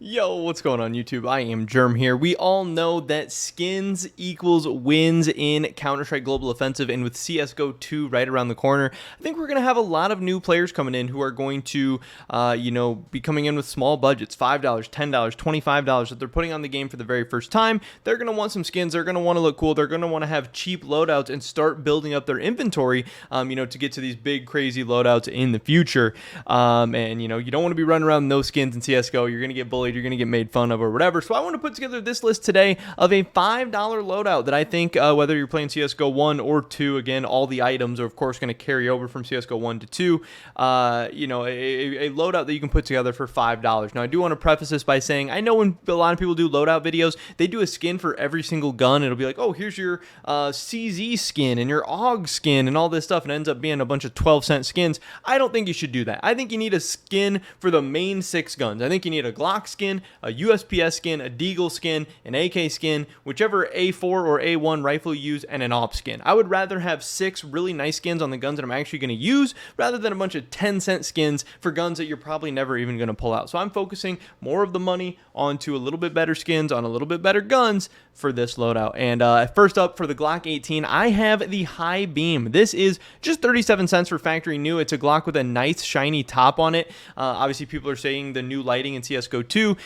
Yo, what's going on YouTube? I am Germ here. We all know that skins equals wins in Counter-Strike Global Offensive, and with CSGO2 right around the corner, I think we're going to have a lot of new players coming in who are going to, be coming in with small budgets, $5, $10, $25 that they're putting on the game for the very first time. They're going to want some skins. They're going to want to look cool. They're going to want to have cheap loadouts and start building up their inventory, to get to these big, crazy loadouts in the future. You don't want to be running around with no skins in CSGO. You're going to get bullied. You're going to get made fun of or whatever. So I want to put together this list today of a $5 loadout that I think whether you're playing CSGO 1 or 2, again, all the items are of course going to carry over from CSGO 1 to 2, a loadout that you can put together for $5. Now I do want to preface this by saying I know when a lot of people do loadout videos, they do a skin for every single gun. It'll be like, oh, here's your CZ skin and your AUG skin and all this stuff, and it ends up being a bunch of 12-cent skins. I don't think you should do that. I think you need a skin for the main 6 guns. I think you need a Glock skin, a USPS skin, a Deagle skin, an AK skin, whichever A4 or A1 rifle you use, and an AWP skin. I would rather have 6 really nice skins on the guns that I'm actually going to use rather than a bunch of 10-cent skins for guns that you're probably never even going to pull out. So I'm focusing more of the money onto a little bit better skins on a little bit better guns for this loadout. And first up, for the Glock 18, I have the High Beam. This is just 37 cents for factory new. It's a Glock with a nice shiny top on it. Obviously, people are saying the new lighting in CSGO 2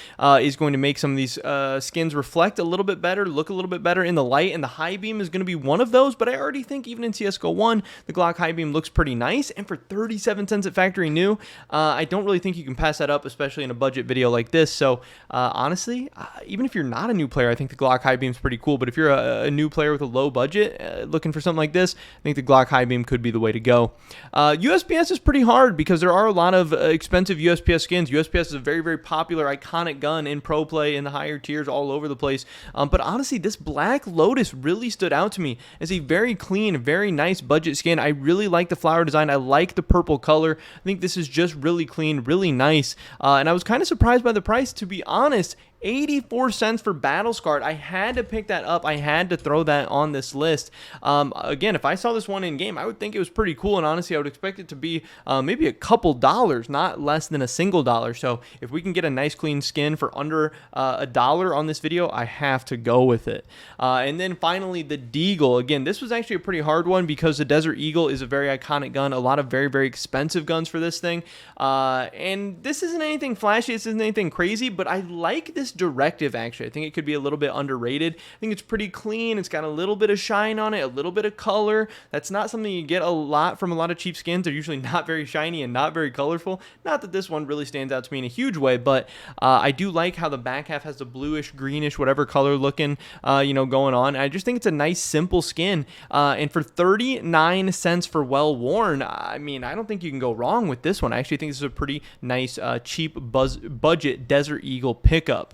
is going to make some of these skins reflect a little bit better, look a little bit better in the light, and the High Beam is going to be one of those. But I already think even in CSGO 1, the Glock High Beam looks pretty nice, and for 37 cents at factory new, I don't really think you can pass that up, especially in a budget video like this. So honestly, even if you're not a new player, I think the Glock High Beam is pretty cool. But if you're a new player with a low budget looking for something like this, I think the Glock High Beam could be the way to go. USPS is pretty hard because there are a lot of expensive USPS skins. USPS is a very, very popular, iconic gun in pro play, in the higher tiers, all over the place. But honestly, this Black Lotus really stood out to me as a very clean, very nice budget skin. I really like the flower design. I like the purple color. I think this is just really clean, really nice. And I was kind of surprised by the price, to be honest. 84 cents for Battle Scarred. I had to pick that up. I had to throw that on this list. Again, if I saw this one in game, I would think it was pretty cool, and honestly, I would expect it to be maybe a couple dollars, not less than a single dollar. So if we can get a nice clean skin for under $1 on this video, I have to go with it. And then finally, the Deagle. Again, this was actually a pretty hard one because the Desert Eagle is a very iconic gun. A lot of very, very expensive guns for this thing. And this isn't anything flashy. This isn't anything crazy, but I like this directive. Actually, I think it could be a little bit underrated. I think it's pretty clean. It's got a little bit of shine on it, a little bit of color. That's not something you get a lot from a lot of cheap skins. They're usually not very shiny and not very colorful. Not that this one really stands out to me in a huge way, but I do like how the back half has the bluish, greenish, whatever color looking, going on. I just think it's a nice, simple skin. And for 39 cents for well worn, I mean, I don't think you can go wrong with this one. I actually think this is a pretty nice, cheap budget Desert Eagle pickup.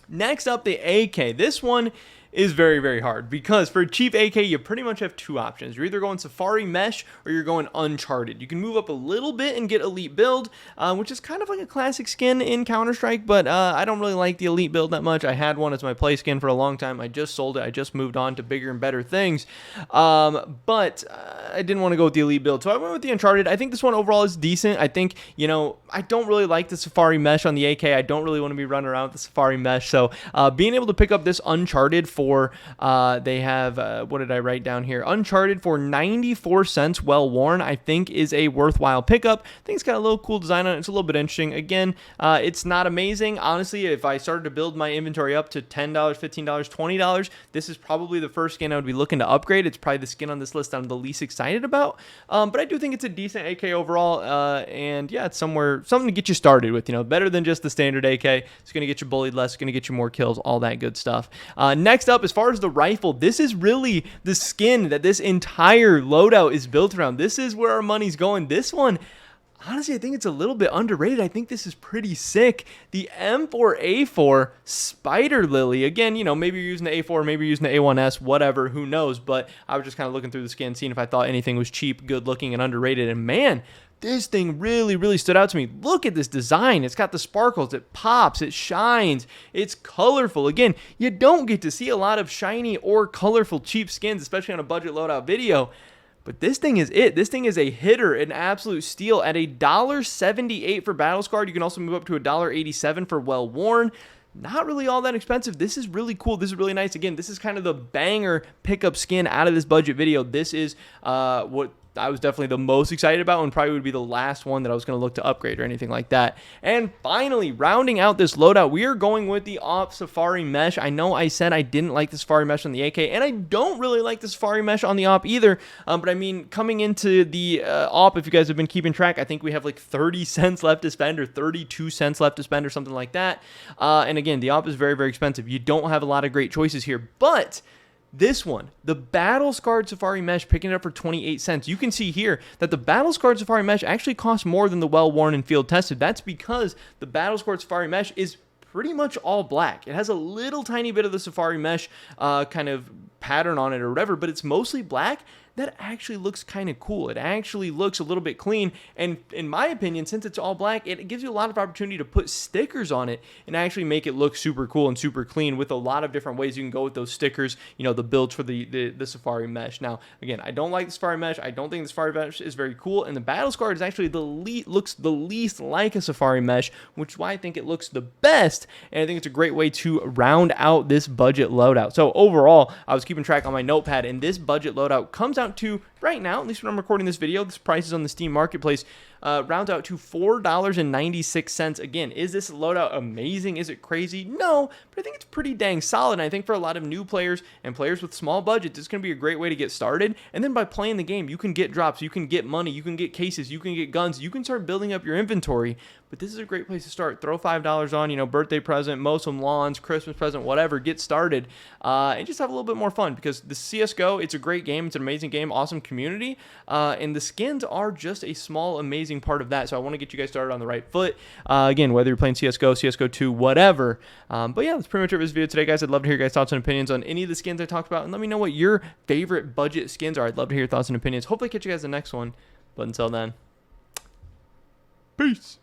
Next up, the AK. This one is very, very hard because for a cheap AK, you pretty much have 2 options. You're either going Safari Mesh or you're going Uncharted. You can move up a little bit and get Elite Build, which is kind of like a classic skin in Counter-Strike, but I don't really like the Elite Build that much. I had one as my play skin for a long time. I just sold it. I just moved on to bigger and better things, but I didn't want to go with the Elite Build, so I went with the Uncharted. I think this one overall is decent. I think, I don't really like the Safari Mesh on the AK. I don't really want to be running around with the Safari Mesh, so being able to pick up this Uncharted for they have what did I write down here? Uncharted for 94 cents well worn, I think is a worthwhile pickup. I think it's got a little cool design on it. It's a little bit interesting. Again, it's not amazing. Honestly, if I started to build my inventory up to $10, $15, $20, this is probably the first skin I would be looking to upgrade. It's probably the skin on this list I'm the least excited about. But I do think it's a decent AK overall. And yeah, it's something to get you started with, better than just the standard AK. It's going to get you bullied less. It's going to get you more kills, all that good stuff. Next up, as far as the rifle, this is really the skin that this entire loadout is built around. This is where our money's going. This one, honestly, I think it's a little bit underrated. I think this is pretty sick. The M4A4 Spider Lily. Again, maybe you're using the A4, maybe you're using the A1S, whatever, who knows. But I was just kind of looking through the skin, seeing if I thought anything was cheap, good looking, and underrated. And man, this thing really, really stood out to me. Look at this design. It's got the sparkles. It pops. It shines. It's colorful. Again, you don't get to see a lot of shiny or colorful cheap skins, especially on a budget loadout video. But this thing is it. This thing is a hitter, an absolute steal at $1.78 for Battle Scarred. You can also move up to $1.87 for Well Worn. Not really all that expensive. This is really cool. This is really nice. Again, this is kind of the banger pickup skin out of this budget video. This is what I was definitely the most excited about, and probably would be the last one that I was going to look to upgrade or anything like that. And finally, rounding out this loadout, we are going with the AWP Safari Mesh. I know I said I didn't like the Safari Mesh on the AK, and I don't really like the Safari Mesh on the AWP either. But I mean, coming into the AWP, if you guys have been keeping track, I think we have like 30 cents left to spend, or 32 cents left to spend, or something like that. And again, the AWP is very, very expensive. You don't have a lot of great choices here, but this one, the Battle Scarred Safari Mesh, picking it up for 28 cents. You can see here that the Battle Scarred Safari Mesh actually costs more than the Well Worn and Field Tested. That's because the Battle Scarred Safari Mesh is pretty much all black. It has a little tiny bit of the Safari Mesh kind of pattern on it or whatever, but it's mostly black. That actually looks kind of cool. It actually looks a little bit clean, and in my opinion, since it's all black, it gives you a lot of opportunity to put stickers on it and actually make it look super cool and super clean with a lot of different ways you can go with those stickers, you know, the builds for the Safari Mesh. Now, again, I don't like the Safari Mesh. I don't think the Safari Mesh is very cool, and the Battle Scarred is actually looks the least like a Safari Mesh, which is why I think it looks the best, and I think it's a great way to round out this budget loadout. So overall, I was keeping track on my notepad, and this budget loadout comes out to, right now, at least when I'm recording this video, this price is on the Steam Marketplace, rounds out to $4.96. Again, is this loadout amazing? Is it crazy? No, but I think it's pretty dang solid. And I think for a lot of new players and players with small budgets, it's going to be a great way to get started. And then by playing the game, you can get drops, you can get money, you can get cases, you can get guns, you can start building up your inventory. But this is a great place to start. Throw $5 on, you know, birthday present, mow some lawns, Christmas present, whatever. Get started and just have a little bit more fun, because the CSGO, it's a great game. It's an amazing game, awesome community. And the skins are just a small, amazing part of that. So I want to get you guys started on the right foot. Again, whether you're playing CSGO, CSGO2, whatever. But yeah, that's pretty much it for this video today, guys. I'd love to hear your guys' thoughts and opinions on any of the skins I talked about. And let me know what your favorite budget skins are. I'd love to hear your thoughts and opinions. Hopefully catch you guys in the next one. But until then, peace.